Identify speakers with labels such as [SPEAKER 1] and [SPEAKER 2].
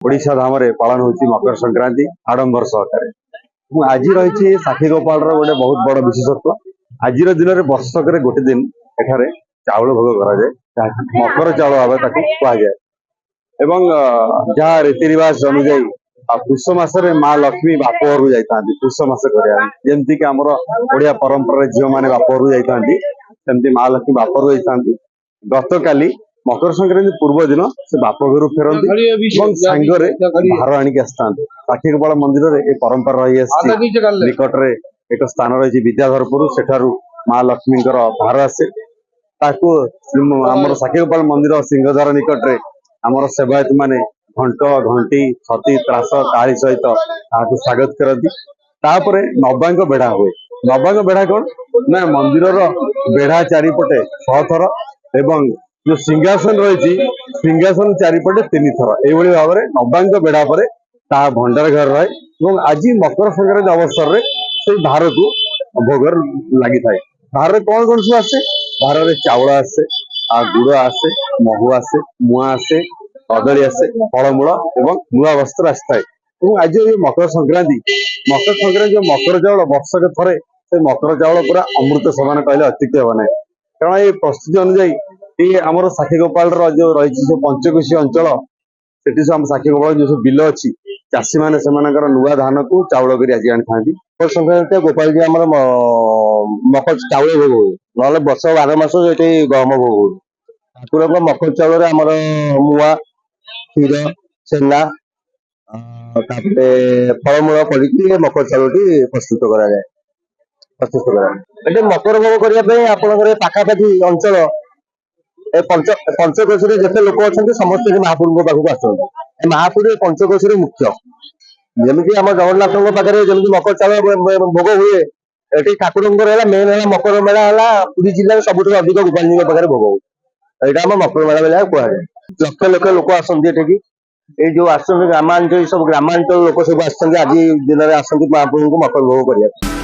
[SPEAKER 1] ओडिशा धाम पालन होची मकर संक्रांति आडंबर सहकारे आज रही साक्षीगोपाल गोटे बहुत बड़ विशेषत्व। आज दिन में वर्षक गोटे दिन एठारे चाउल भोग कराए मकर चाउल भाव कहुए एवं जहाँ रीति रिवाज अनुजाई पुष मसरे माँ लक्ष्मी बाप घर जाता पुष मस जमती कि आमर ओडिया परंपरा झील मैंने बाप घर जाती माँ लक्ष्मी बाप घर जाती। गत काली मकर संक्रांति पूर्व दिन से बाप घर फेरती सांगरे भार आणिक आसता। साक्षीगोपाल मंदिर में ये परंपरा रही निकट में एक स्थान रही विद्याधरपुर सेठारु माँ लक्ष्मी भार आसे आमर साक्षीगोपाल मंदिर सिंहद्वार निकट में आमर सेवायत माने घंट घंटी छती त्रास ताली सहित स्वागत करती। नवांग बेढ़ा हुए। नवांग बेढ़ा कौन ना मंदिर बेढ़ा चारिपटे 6 थर एवं जो सिंहासन रही सिंहासन चारिपटे 3 थर ये भाव में नवांग बेढ़ा पर भंडार घर रहे। आज मकर संक्रांति अवसर में से भार को भोग लगी था। भार कौन कौन सब आसे भार में चाउल आसे गुड़ आसे महू आसे मुआ आसे कदली आसे फलमूल एवं नुआ वस्त्र आसए। आज ये मकर संक्रांति जो मकर चाउल वर्षक थे से मकर चाउल पूरा अमृत समान कहले अत्युक्ति हे ना। कारण ये प्रस्तुति अनुजाई ये आम साक्षीगोपाल जो रही जो पंचकोशी अंचल से सब साक्षीगोपाल जो सब बिल अच्छी चाषी मैंने नुआ धान को चाउल कर आज आनी था। मकर संक्रांति गोपाल जी आम मकर चाउल भोग हुए ना वर्ष 12 मास ये गहम भोग हुए। ठाकुर मकर चाउल आमर मुआ क्षीर छेना फलमूल पड़ी मकर चाउल प्रस्तुत कराए। मकर भोग करने पाखापाखि अंचल पंचकोशी जिते लोक अच्छा समस्त महाप्रभु पाखक आसते। महाप्रभु पंचकोशी मुख्य जमीक आम जगन्नाथ पाखे जमी मकर चाउल भोग हुए ये ठाकुर मेन है मकर मेला है पुरी जिले सब अधिक गोपाल जी पाखे भोग हुए। यहाँ आम मकर मेला बेला कहुए लक्ष लक्ष लोक आसती ये जो आस ग्रामांचल सब ग्रामांचल लोक सब आज दिन में आसती महाप्रभु को मकर भोग करने।